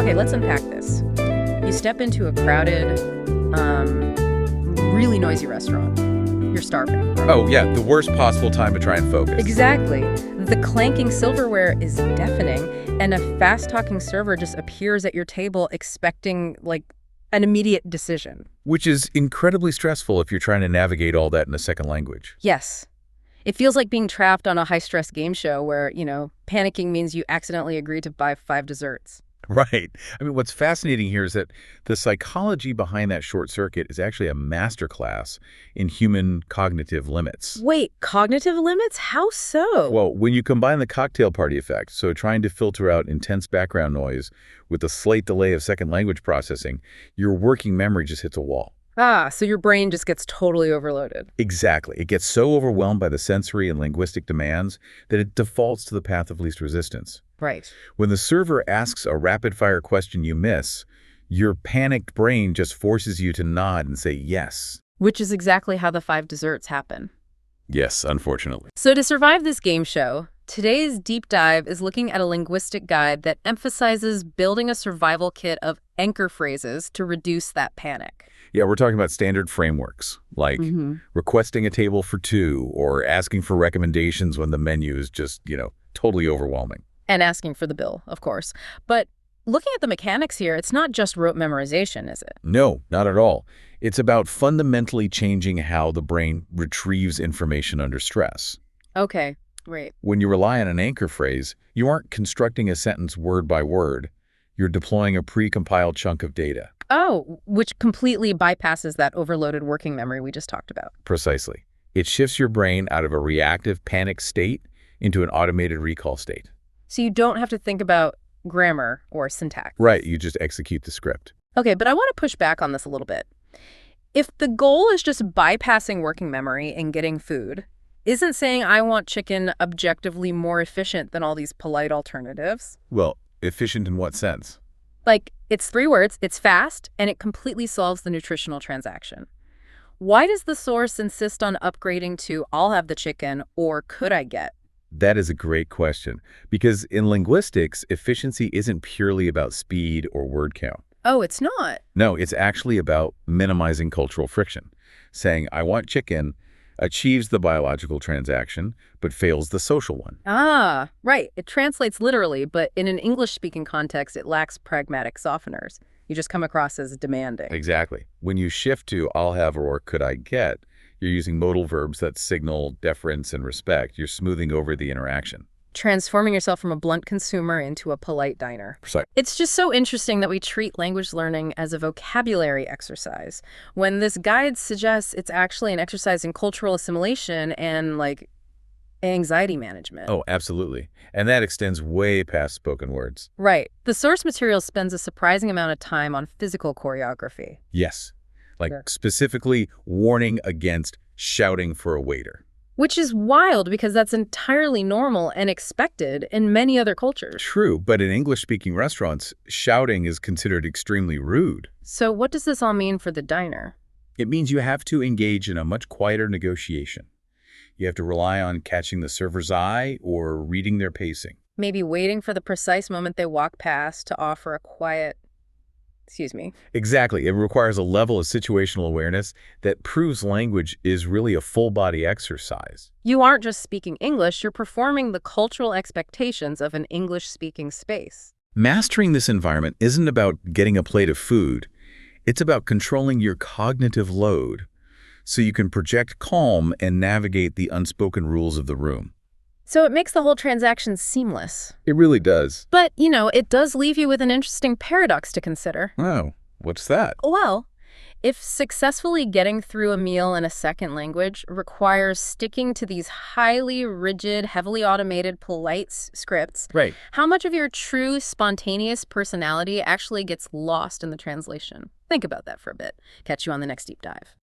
Okay, let's unpack this. You step into a crowded, really noisy restaurant. You're starving. Oh, yeah, the worst possible time to try and focus. Exactly. The clanking silverware is deafening, and a fast-talking server just appears at your table expecting, like, an immediate decision. Which is incredibly stressful if you're trying to navigate all that in a second language. Yes. It feels like being trapped on a high-stress game show where, panicking means you accidentally agreed to buy 5 desserts. Right. I mean, what's fascinating here is that the psychology behind that short circuit is actually a masterclass in human cognitive limits. Wait, cognitive limits? How so? Well, when you combine the cocktail party effect, so trying to filter out intense background noise with a slight delay of second language processing, your working memory just hits a wall. So your brain just gets totally overloaded. Exactly. It gets so overwhelmed by the sensory and linguistic demands that it defaults to the path of least resistance. Right. When the server asks a rapid-fire question you miss, your panicked brain just forces you to nod and say yes. Which is exactly how the 5 desserts happen. Yes, unfortunately. So to survive this game show, today's deep dive is looking at a linguistic guide that emphasizes building a survival kit of anchor phrases to reduce that panic. Yeah, we're talking about standard frameworks, like requesting a table for 2 or asking for recommendations when the menu is just, totally overwhelming. And asking for the bill, of course. But looking at the mechanics here, it's not just rote memorization, is it? No, not at all. It's about fundamentally changing how the brain retrieves information under stress. Okay, great. When you rely on an anchor phrase, you aren't constructing a sentence word by word. You're deploying a pre-compiled chunk of data. Oh, which completely bypasses that overloaded working memory we just talked about. Precisely. It shifts your brain out of a reactive panic state into an automated recall state. So you don't have to think about grammar or syntax. Right, you just execute the script. Okay, but I want to push back on this a little bit. If the goal is just bypassing working memory and getting food, isn't saying I want chicken objectively more efficient than all these polite alternatives? Well, efficient in what sense? Like, it's 3 words, it's fast, and it completely solves the nutritional transaction. Why does the source insist on upgrading to I'll have the chicken or could I get? That is a great question, because in linguistics, efficiency isn't purely about speed or word count. Oh, it's not? No, it's actually about minimizing cultural friction. Saying, I want chicken, achieves the biological transaction, but fails the social one. Ah, right. It translates literally, but in an English-speaking context, it lacks pragmatic softeners. You just come across as demanding. Exactly. When you shift to I'll have or could I get, you're using modal verbs that signal deference and respect. You're smoothing over the interaction. Transforming yourself from a blunt consumer into a polite diner. Precisely. It's just so interesting that we treat language learning as a vocabulary exercise, when this guide suggests it's actually an exercise in cultural assimilation and, anxiety management. Oh, absolutely. And that extends way past spoken words. Right. The source material spends a surprising amount of time on physical choreography. Yes. Sure. Specifically warning against shouting for a waiter. Which is wild because that's entirely normal and expected in many other cultures. True, but in English-speaking restaurants, shouting is considered extremely rude. So what does this all mean for the diner? It means you have to engage in a much quieter negotiation. You have to rely on catching the server's eye or reading their pacing. Maybe waiting for the precise moment they walk past to offer a quiet, excuse me. Exactly. It requires a level of situational awareness that proves language is really a full-body exercise. You aren't just speaking English, you're performing the cultural expectations of an English-speaking space. Mastering this environment isn't about getting a plate of food. It's about controlling your cognitive load so you can project calm and navigate the unspoken rules of the room. So it makes the whole transaction seamless. It really does. But, it does leave you with an interesting paradox to consider. Oh, what's that? Well, if successfully getting through a meal in a second language requires sticking to these highly rigid, heavily automated, polite scripts, Right. how much of your true, spontaneous personality actually gets lost in the translation? Think about that for a bit. Catch you on the next deep dive.